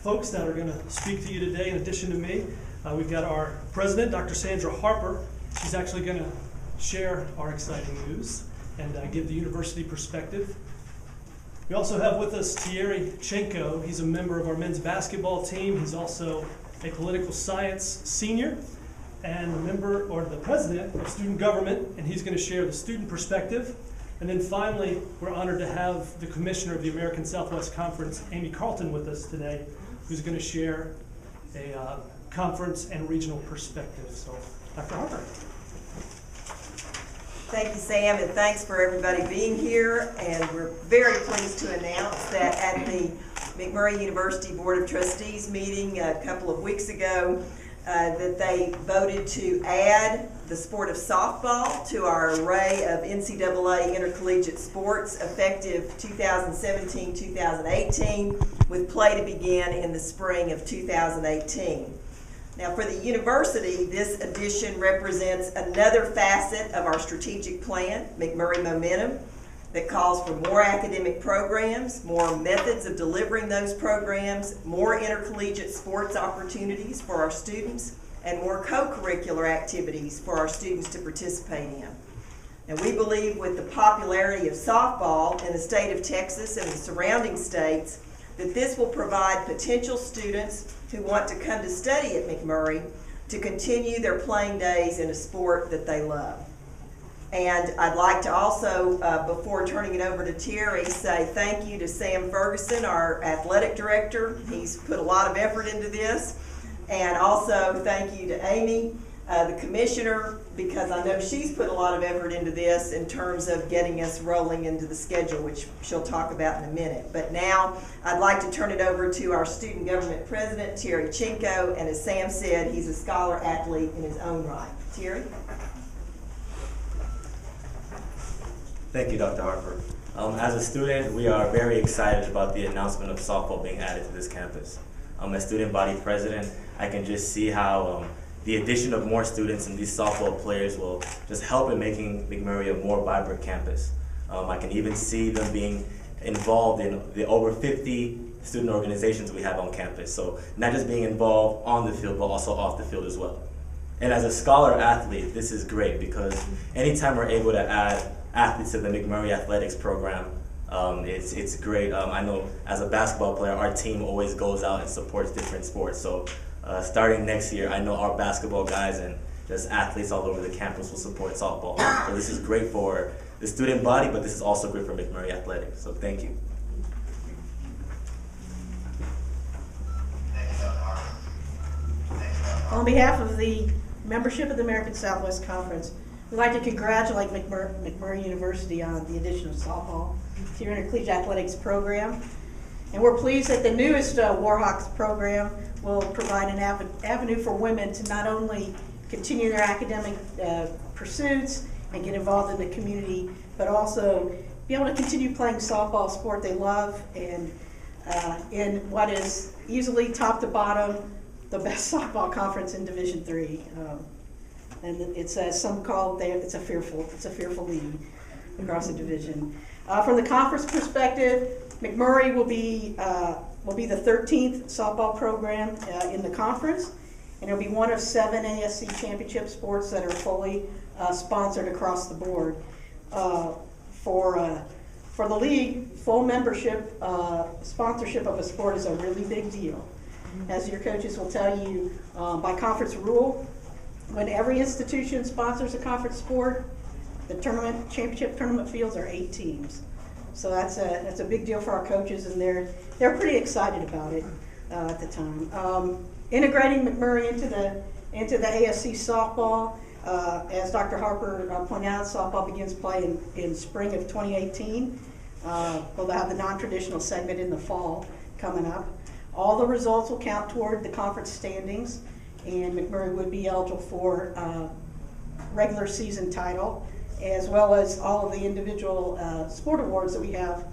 Folks that are going to speak to you today in addition to me. We've got our president, Dr. Sandra Harper. She's actually going to share our exciting news and give the university perspective. We also have with us Thierry Chenko. He's a member of our men's basketball team. He's also a political science senior and a member, or the president of student government, and he's going to share the student perspective. And then finally, we're honored to have the commissioner of the American Southwest Conference, Amy Carlton, with us today, who's going to share a conference and regional perspective. So, Dr. Harper. Thank you, Sam, and thanks for everybody being here. And we're very pleased to announce that at the McMurry University Board of Trustees meeting a couple of weeks ago, that they voted to add the sport of softball to our array of NCAA intercollegiate sports effective 2017-2018, with play to begin in the spring of 2018. Now, for the university, this addition represents another facet of our strategic plan, McMurry Momentum, that calls for more academic programs, more methods of delivering those programs, more intercollegiate sports opportunities for our students, and more co-curricular activities for our students to participate in. And we believe with the popularity of softball in the state of Texas and the surrounding states, that this will provide potential students who want to come to study at McMurry to continue their playing days in a sport that they love. And I'd like to also, before turning it over to Thierry, say thank you to Sam Ferguson, our athletic director. He's put a lot of effort into this. And also thank you to Amy, the commissioner, because I know she's put a lot of effort into this in terms of getting us rolling into the schedule, which she'll talk about in a minute. But now I'd like to turn it over to our student government president, Thierry Chenko. And as Sam said, he's a scholar athlete in his own right. Thierry? Thank you, Dr. Harper. As a student, we are very excited about the announcement of softball being added to this campus. As student body president, I can just see how the addition of more students and these softball players will just help in making McMurry a more vibrant campus. I can even see them being involved in the over 50 student organizations we have on campus. So not just being involved on the field, but also off the field as well. And as a scholar athlete, this is great because anytime we're able to add athletes to the McMurry athletics program, it's great. I know as a basketball player, our team always goes out and supports different sports. So starting next year, I know our basketball guys and just athletes all over the campus will support softball. So this is great for the student body, but this is also great for McMurry athletics. So thank you. On behalf of the membership of the American Southwest Conference, we'd like to congratulate McMurry University on the addition of softball to your intercollegiate athletics program. And we're pleased that the newest Warhawks program will provide an avenue for women to not only continue their academic pursuits and get involved in the community, but also be able to continue playing softball, sport they love, and in what is easily top to bottom the best softball conference in Division III. And it's some call it, it's a fearful lead across the division. From the conference perspective, McMurry will be the 13th softball program in the conference, and it'll be one of 7 ASC championship sports that are fully sponsored across the board. For the league, full membership, sponsorship of a sport is a really big deal. As your coaches will tell you, by conference rule, when every institution sponsors a conference sport, the championship tournament fields are 8 teams. So that's a big deal for our coaches, and they're pretty excited about it at the time. Integrating McMurry into the ASC softball, as Dr. Harper pointed out, softball begins play in spring of 2018. We'll have the non-traditional segment in the fall coming up. All the results will count toward the conference standings, and McMurry would be eligible for regular season title, as well as all of the individual sport awards that we have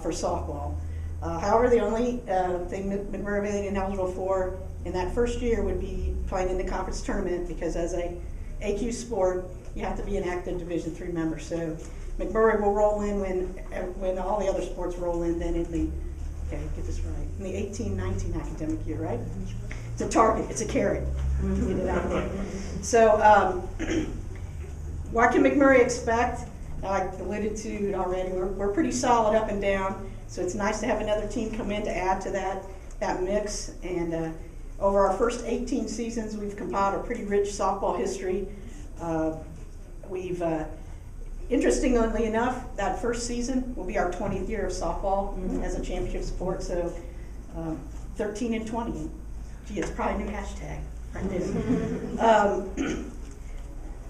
for softball. However, the only thing that McMurry may be ineligible for in that first year would be playing in the conference tournament, because as a AQ sport, you have to be an active Division III member. So McMurry will roll in when all the other sports roll in then in the Okay, get this right. In the 18-19 academic year, right? It's a target, it's a carrot. Get it out there. So, what can McMurry expect? I alluded to it already. We're pretty solid up and down, so it's nice to have another team come in to add to that mix. And over our first 18 seasons, we've compiled a pretty rich softball history. Interestingly enough, that first season will be our 20th year of softball as a championship sport. So 13 and 20. Gee, it's probably a new hashtag right there.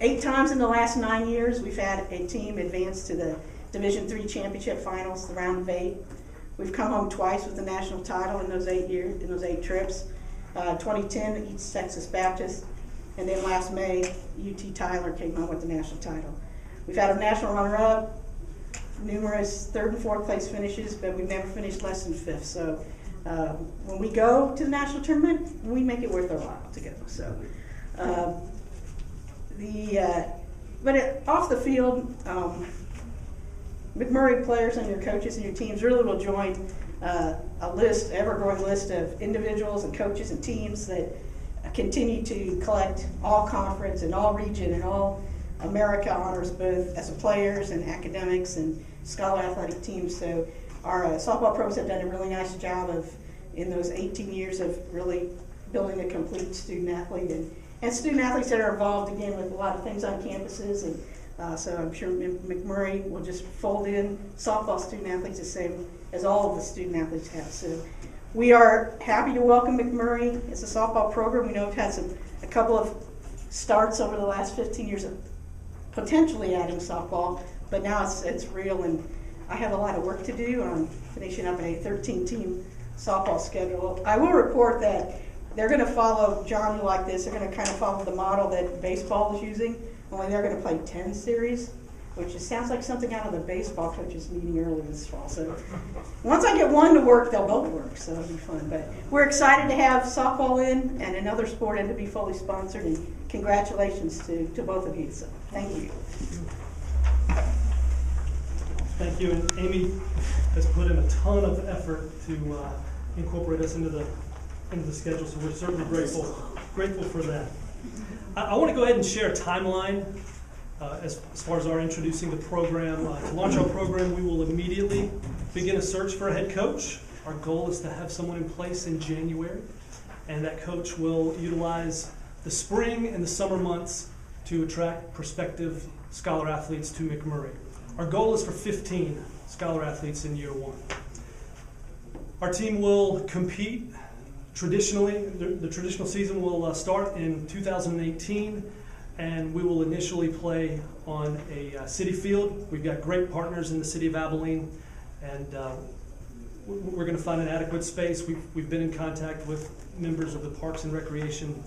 8 times in the last 9 years, we've had a team advance to the Division III championship finals, the round of 8. We've come home twice with the national title in those 8 years, in those 8 trips. 2010, East Texas Baptist, and then last May, UT Tyler came home with the national title. We've had a national runner-up, numerous 3rd and 4th place finishes, but we've never finished less than 5th. So when we go to the national tournament, we make it worth our while to go. So. Off the field, McMurry players and your coaches and your teams really will join a list, ever-growing list of individuals and coaches and teams that continue to collect all conference and all region and all America honors, both as a players and academics and scholar athletic teams. So our softball pros have done a really nice job of, in those 18 years, of really building a complete student athlete and student athletes that are involved, again, with a lot of things on campuses. And so I'm sure McMurray will just fold in softball student athletes the same as all of the student athletes have. So we are happy to welcome McMurray as a softball program. We know we've had a couple of starts over the last 15 years of potentially adding softball, but now it's real, and I have a lot of work to do on finishing up a 13-team softball schedule. I will report that they're going to follow, John, you like this, they're going to kind of follow the model that baseball is using, only they're going to play 10 series, which just sounds like something out of the baseball coaches meeting earlier this fall. So once I get one to work, they'll both work, so it'll be fun. But we're excited to have softball in and another sport and to be fully sponsored, and congratulations to both of you. So thank you. Thank you, and Amy has put in a ton of effort to incorporate us into the schedule, so we're certainly grateful for that. I want to go ahead and share a timeline as far as our introducing the program. To launch our program, we will immediately begin a search for a head coach. Our goal is to have someone in place in January, and that coach will utilize the spring and the summer months to attract prospective scholar athletes to McMurry. Our goal is for 15 scholar athletes in year 1. Our team will compete. Traditionally, the traditional season will start in 2018, and we will initially play on a city field. We've got great partners in the city of Abilene, and we're going to find an adequate space. We've been in contact with members of the Parks and Recreation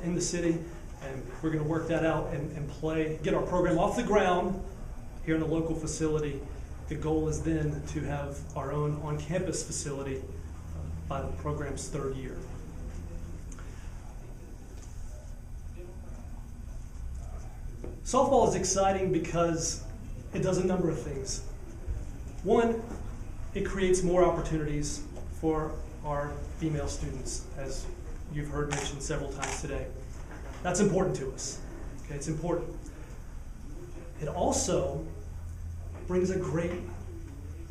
in the city, and we're going to work that out and get our program off the ground here in a local facility. The goal is then to have our own on-campus facility by the program's 3rd year. Softball is exciting because it does a number of things. One, it creates more opportunities for our female students, as you've heard mentioned several times today. That's important to us. Okay, it's important. It also brings a great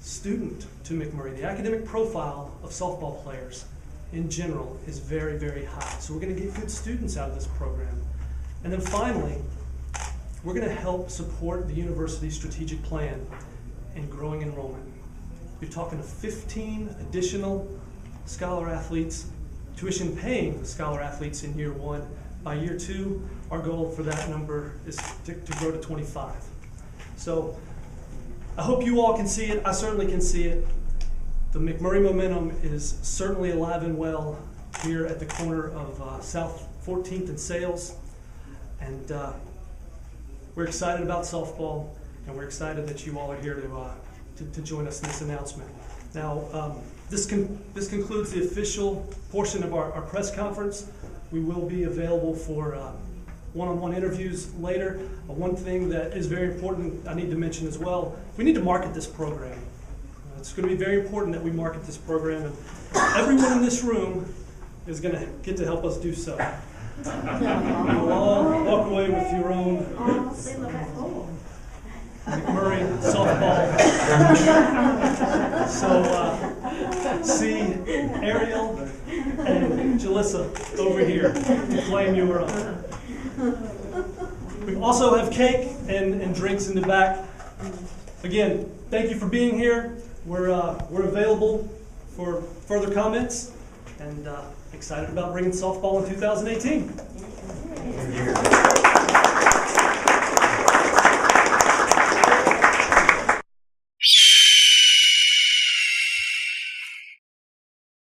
student to McMurray. The academic profile of softball players in general is very, very high. So we're going to get good students out of this program. And then finally, we're going to help support the university's strategic plan in growing enrollment. You're talking to 15 additional scholar athletes, tuition-paying scholar athletes in year 1. By year 2, our goal for that number is to grow to 25. So I hope you all can see it. I certainly can see it. The McMurry momentum is certainly alive and well here at the corner of South 14th and Sales. And we're excited about softball, and we're excited that you all are here to join us in this announcement. Now, this concludes the official portion of our press conference. We will be available for one-on-one interviews later. One thing that is very important I need to mention as well, we need to market this program. it's going to be very important that we market this program, and everyone in this room is going to get to help us do so. You'll all walk away with your own McMurray softball. So see Ariel and Jalissa over here to claim your own. We also have cake and drinks in the back. Again, thank you for being here. We're available for further comments, and excited about bringing softball in 2018.